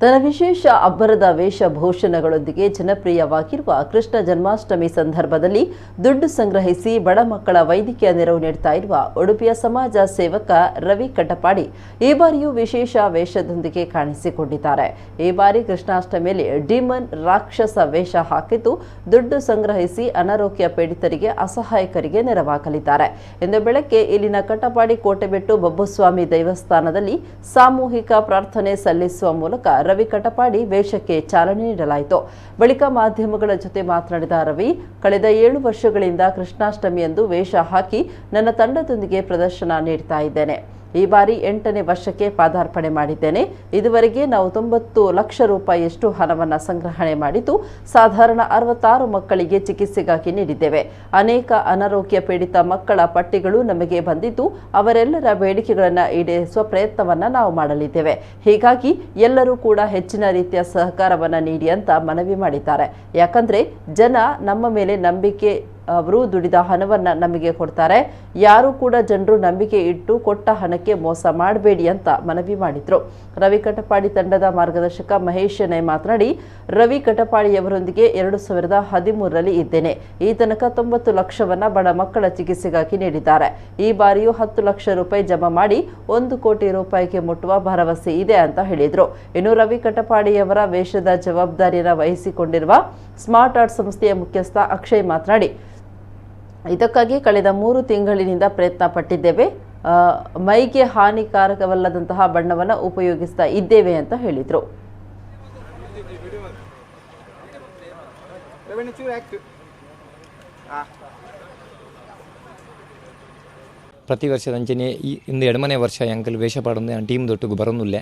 ತನ್ನ ವಿಶೇಷ ಅಬ್ಬರದ ವೇಷಭೂಷಣಗಳೊಂದಿಗೆ ಜನಪ್ರಿಯವಾಗಿರುವ ಕೃಷ್ಣ ಜನ್ಮಾಷ್ಟಮಿ ಸಂದರ್ಭದಲ್ಲಿ ದುಡ್ಡು ಸಂಗ್ರಹಿಸಿ ಬಡ ಮಕ್ಕಳ ವೈದ್ಯಕೀಯ ನೆರವು ನೀಡುತ್ತಾ ಇರುವ ಉಡುಪಿಯ ಸಮಾಜ ಸೇವಕ ರವಿ ಕಟಪಾಡಿ ಈ ಬಾರಿಯೂ ವಿಶೇಷ ವೇಷದೊಂದಿಗೆ ಕಾಣಿಸಿಕೊಂಡಿದ್ದಾರೆ. ಈ ಬಾರಿ ಕೃಷ್ಣಾಷ್ಟಮಿಯಲ್ಲಿ ಡಿಮನ್ ರಾಕ್ಷಸ ವೇಷ ಹಾಕಿದ್ದು ದುಡ್ಡು ಸಂಗ್ರಹಿಸಿ ಅನಾರೋಗ್ಯ ಪೀಡಿತರಿಗೆ ಅಸಹಾಯಕರಿಗೆ ನೆರವಾಗಲಿದ್ದಾರೆ. ಇಂದು ಬೆಳಗ್ಗೆ ಇಲ್ಲಿನ ಕಟಪಾಡಿ ಕೋಟೆಬೆಟ್ಟು ಬಬ್ಬುಸ್ವಾಮಿ ದೇವಸ್ಥಾನದಲ್ಲಿ ಸಾಮೂಹಿಕ ಪ್ರಾರ್ಥನೆ ಸಲ್ಲಿಸುವ ಮೂಲಕ ರವಿ ಕಟಪಾಡಿ ವೇಷಕ್ಕೆ ಚಾಲನೆ ನೀಡಲಾಯಿತು. ಬಳಿಕ ಮಾಧ್ಯಮಗಳ ಜೊತೆ ಮಾತನಾಡಿದ ರವಿ, ಕಳೆದ 7 ವರ್ಷಗಳಿಂದ ಕೃಷ್ಣಾಷ್ಟಮಿಯಂದು ವೇಷ ಹಾಕಿ ನನ್ನ ತಂಡದೊಂದಿಗೆ ಪ್ರದರ್ಶನ ನೀಡ್ತಾ ಇದ್ದೇನೆ. ಈ ಬಾರಿ 8ನೇ ವರ್ಷಕ್ಕೆ ಪಾದಾರ್ಪಣೆ ಮಾಡಿದ್ದೇನೆ. ಇದುವರೆಗೆ ನಾವು 90 ಲಕ್ಷ ರೂಪಾಯಿಯಷ್ಟು ಹಣವನ್ನು ಸಂಗ್ರಹಣೆ ಮಾಡಿದ್ದು ಸಾಧಾರಣ 66 ಮಕ್ಕಳಿಗೆ ಚಿಕಿತ್ಸೆಗಾಗಿ ನೀಡಿದ್ದೇವೆ. ಅನೇಕ ಅನಾರೋಗ್ಯ ಪೀಡಿತ ಮಕ್ಕಳ ಪಟ್ಟಿಗಳು ನಮಗೆ ಬಂದಿದ್ದು ಅವರೆಲ್ಲರ ಬೇಡಿಕೆಗಳನ್ನು ಈಡೇರಿಸುವ ಪ್ರಯತ್ನವನ್ನು ನಾವು ಮಾಡಲಿದ್ದೇವೆ. ಹೀಗಾಗಿ ಎಲ್ಲರೂ ಕೂಡ ಹೆಚ್ಚಿನ ರೀತಿಯ ಸಹಕಾರವನ್ನು ನೀಡಿ ಅಂತ ಮನವಿ ಮಾಡಿದ್ದಾರೆ. ಯಾಕಂದ್ರೆ ಜನ ನಮ್ಮ ಮೇಲೆ ನಂಬಿಕೆ ಅವರು ದುಡಿದ ಹಣವನ್ನು ನಮಗೆ ಕೊಡ್ತಾರೆ. ಯಾರು ಕೂಡ ಜನರು ನಂಬಿಕೆ ಇಟ್ಟು ಕೊಟ್ಟ ಹಣಕ್ಕೆ ಮೋಸ ಮಾಡಬೇಡಿ ಅಂತ ಮನವಿ ಮಾಡಿದ್ರು. ರವಿ ಕಟಪಾಡಿ ತಂಡದ ಮಾರ್ಗದರ್ಶಕ ಮಹೇಶ್ ನೈ ಮಾತನಾಡಿ, ರವಿ ಕಟಪಾಡಿಯವರೊಂದಿಗೆ 2013ರಲ್ಲಿ ಇದ್ದೇನೆ. ಈ ತನಕ 90 ಲಕ್ಷವನ್ನ ಬಡ ಮಕ್ಕಳ ಚಿಕಿತ್ಸೆಗಾಗಿ ನೀಡಿದ್ದಾರೆ. ಈ ಬಾರಿಯೂ 10 ಲಕ್ಷ ರೂಪಾಯಿ ಜಮಾ ಮಾಡಿ 1 ಕೋಟಿ ರೂಪಾಯಿಗೆ ಮುಟ್ಟುವ ಭರವಸೆ ಇದೆ ಅಂತ ಹೇಳಿದ್ರು. ಇನ್ನು ರವಿ ಕಟಪಾಡಿಯವರ ವೇಷದ ಜವಾಬ್ದಾರಿಯನ್ನು ವಹಿಸಿಕೊಂಡಿರುವ ಸ್ಮಾರ್ಟ್ ಆರ್ಟ್ ಸಂಸ್ಥೆಯ ಮುಖ್ಯಸ್ಥ ಅಕ್ಷಯ್ ಮಾತನಾಡಿ, ಇದಕ್ಕಾಗಿ ಕಳೆದ 3 ತಿಂಗಳಿನಿಂದ ಪ್ರಯತ್ನ ಪಟ್ಟಿದ್ದೇವೆ. ಮೈಗೆ ಹಾನಿಕಾರಕವಲ್ಲದಂತಹ ಬಣ್ಣವನ್ನು ಉಪಯೋಗಿಸ್ತಾ ಇದ್ದೇವೆ ಅಂತ ಹೇಳಿದರು. ಪ್ರತಿ ವರ್ಷದಂಚನೆ ಇಂದು 2ನೇ ವರ್ಷ ಎಂಕಲ್ ವೇಷ ಪಾಡೊಂದು ಟೀಮ್ ದೊಟ್ಟಿಗೆ ಬರೋದಿಲ್ಲ.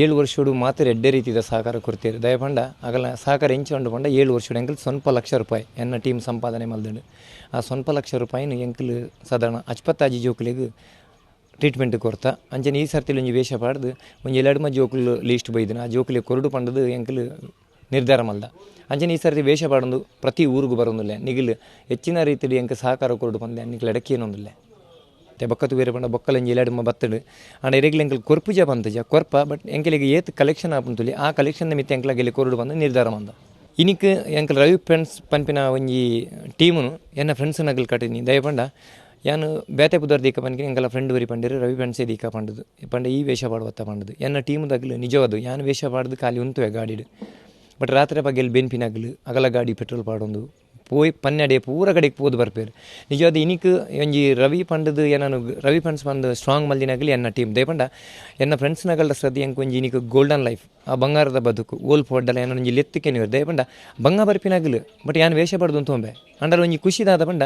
7 ವರ್ಷೋಡು ಮಾತ್ರ ಎಡ್ಡೆ ರೀತಿಯ ಸಹಕಾರ ಕೊಡ್ತೀರಿ ದಯಪಂಡ ಆಗಲ ಸಹಕಾರ ಎಂಚು ಪಂಡ 7 ವರ್ಷೋಡು ಎಂಕಲ್ ಸ್ವಲ್ಪ ಲಕ್ಷ ರೂಪಾಯಿ ಎನ್ನ ಟೀಮ್ ಸಂಪಾದನೆ ಮಲ್ದಂಡು ಆ ಸ್ವಲ್ಪ ಲಕ್ಷ ರೂಪಾಯಿನ ಎಂಕಲ್ ಸಾಧಾರಣ 75 ಜೋಕುಲಿಗೆ ಟ್ರೀಟ್ಮೆಂಟ್ ಕೊಡ್ತಾ ಅಂಚನೆ ಈ ಸರ್ತಿಲಿ ಒಂಜಿ ವೇಷ ಪಾಡ್ದು ಒಂಜಿ 2 ಜೋಕುಲು ಲೀಸ್ಟ್ ಬೈದನು ಆ ಜೋಕುಲಿ ಕೊರಡು ಪಂಡದು ಎಂಕಲ್ ನಿರ್ಧಾರ ಮಲ್ದ. ಅಂಚನೆ ಈ ಸರ್ತಿ ವೇಷ ಪಾಡೊಂದು ಪ್ರತಿ ಊರಿಗೂ ಬರೋದಿಲ್ಲ ನಿಗಿಲು ಹೆಚ್ಚಿನ ರೀತಿಯಲ್ಲಿ ಎಂಕ ಸಹಕಾರ ಕೊರಡು ಪಂದೆ ನಿಖಿಲ್ ಎಡಕ್ಕೇನೊಂದಿಲ್ಲ ಬೊಕ್ಕತ್ತು ಬೇರೆ ಪಂಡ ಬೊಕ್ಕಲಂಜಿ 2 ಬತ್ತಡು ಆಂಡ ಎರೆಗ್ಲಿ ಎಂಕಲ್ ಕೊರ್ಪುಜ ಬಂತಜ ಕೊರ್ಪ ಬಟ್ ಎಂಕಲಿಗೆ ಏತ್ ಕಲೆಕ್ಷನ್ ಆಪಂತುಲಿ ಆ ಕಲೆಕ್ಷನ್ ಮಿತ್ತ ಎಂಕಲಾಗೆಲ್ಲಿ ಕೊರಡು ಬಂದು ನಿರ್ಧಾರ ಬಂದ. ಇನಿಕ್ ಎಂಕಲ್ ರವಿ ಫ್ರೆಂಡ್ಸ್ ಪಂಪಿನ ಒಂಜಿ ಟೀಮನು ಎನ್ನ ಫ್ರೆಂಡ್ಸ್ ನಗಲ್ ಕಟ್ಟಿನಿ ದಯಪಂಡ ಯಾನು ಬೇತೆ ಪುದರ್ ದೀಕ ಪನ್ಕಿ ಎಂಕಲ ಫ್ರೆಂಡ್ ಬರಿ ಪಂಡಿರು ರವಿ ಫ್ರೆಂಡ್ಸೇ ದೀಕ ಪಂಡದು ಪಂಡ ಈ ವೇಷ ಪಾಡುವತ್ತ ಪಂಡದು ಎನ್ನ ಟೀಮ್ದಾಗಲು ನಿಜವಾದು ಯಾನು ವೇಷ ಪಾಡ್ದು ಖಾಲಿ ಉಂತುವೆ ಗಾಡಿಡು ಬಟ್ ರಾತ್ರಿ ಬಗ್ಗೆಲ್ಲಿ ಬೆನ್ಪಿನಾಗಲು ಅಗಲ ಗಾಡಿ ಪೆಟ್ರೋಲ್ ಪಾಡೊಂದು ಪೋಯ್ ಪನ್ನೆಡೆ ಪೂರ ಕಡೆಗೆ ಪೋದು ಬರ್ಪೇರು ನಿಜವಾದ ಇನಿಕ್ ಒಂಜಿ ರವಿ ಪಂಡದು ಏನಾನು ರವಿ ಫ್ರೆಂಡ್ಸ್ ಬಂದು ಸ್ಟ್ರಾಂಗ್ ಮಲ್ದಿನಾಗಲಿ ಎನ್ನ ಟೀಮ್ ದಯಪಂಡ ಎನ್ನ ಫ್ರೆಂಡ್ಸ್ನಾಗಲ ಶ್ರದ್ಧೆ ಎಂಕ್ ಒಂಜಿ ಇನಿಕ್ ಗೋಲ್ಡನ್ ಲೈಫ್ ಆ ಬಂಗಾರದ ಬದುಕು ಓಲ್ ಪೊಡ್ಡಲ್ಲ ಏನೋ ಒಂಜಿ ಲೆತ್ತಕ್ಕೆ ನೀವು ದಯಪಂಡ ಬಂಗ ಬರ್ಪಿನಾಗಲು ಬಟ್ ಯಾನು ವೇಷ ಪಡ್ದು ತೊಂಬೆ ಅಂಡರ್ ಒಂಜಿ ಖುಷಿದಾದ ಪಂಡ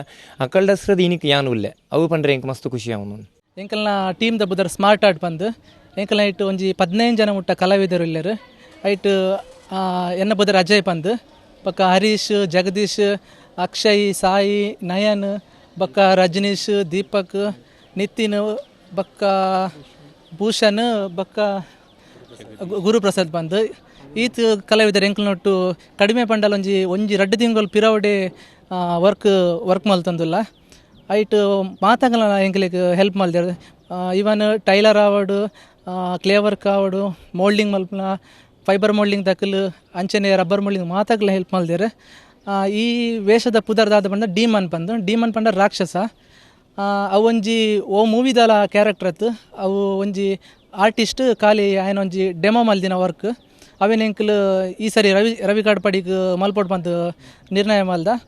ಅಕ್ಕಲ್ಡ ಶ್ರದ್ಧೆ ಇನಿಕ್ ಯಾನು ಉಲ್ಲೆ ಅವು ಪಂಡ್ರೆ ಎಂಕ್ ಮಸ್ತ್ ಖುಷಿ ಅವನು ಎಂಕಲ್ನ ಟೀಮ್ ದ ಬುದರ್ ಸ್ಮಾರ್ಟ್ ಆರ್ಟ್ ಬಂದು ಎಂಕಲ್ನ ಇಟ್ಟು ಒಂಜಿ 15 ಜನ ಮುಟ್ಟ ಕಲಾವಿದರು ಇಲ್ಲರು ಐಟ್ ಎನ್ನ ಬುದರ್ ಅಜಯ್ ಪಂದು ಪಕ್ಕ ಹರೀಶ್ ಜಗದೀಶ್ ಅಕ್ಷಯ್ ಸಾಯಿ ನಯನ್ ಬಕ್ಕ ರಜನೀಶ್ ದೀಪಕ್ ನಿತಿನ್ ಬಕ್ಕ ಭೂಷಣ್ ಬಕ್ಕ ಗುರುಪ್ರಸಾದ್ ಬಂದು ಈತ್ ಕಲಾವಿದರು ಎಂಕಲ್ನೊಟ್ಟು ಕಡಿಮೆ ಪಂಡಲ್ ಒಂಜಿ 2 ತಿಂಗಳು ಪಿರವಡೆ ವರ್ಕ್ ಮಲ್ತಂದಿಲ್ಲ ಐಟ್ ಮಾತಾಗಲ ಎಂಕಲಿಗೆ ಹೆಲ್ಪ್ ಮಲ್ದೇರು ಇವನ್ ಟೈಲರ್ ಆವಡು ಕ್ಲೇ ವರ್ಕ್ ಆವಡು ಮೋಲ್ಡಿಂಗ್ ಮಲ್ಪನ ಫೈಬರ್ ಮೋಲ್ಡಿಂಗ್ ದಕ್ಕಲು ಅಂಚನೆ ರಬ್ಬರ್ ಮೋಲ್ಡಿಂಗ್ ಮಾತಾಗಲ ಹೆಲ್ಪ್ ಮಲ್ದೇರು. ಈ ವೇಷದ ಪುದರ್ದಾದ ಪಂಡ ಡಿಮನ್ ಪಂಡ ರಾಕ್ಷಸ ಅವು ಒಂಜಿ ಓ ಮೂವಿದಲ ಕ್ಯಾರೆಕ್ಟರ್ ಅತ್ತು ಅವು ಒಂಜಿ ಆರ್ಟಿಸ್ಟ್ ಖಾಲಿ ಆಯ್ನ ಒಂಜಿ ಡೆಮೋ ಮಲ್ದಿನ ವರ್ಕ್ ಅವೇನು ಎಂಕಲ್ ಈ ಸರಿ ರವಿ ಕಟಪಾಡಿಗೆ ಮಲ್ಪೊಡು ಬಂದು ನಿರ್ಣಯ ಮಲ್ದ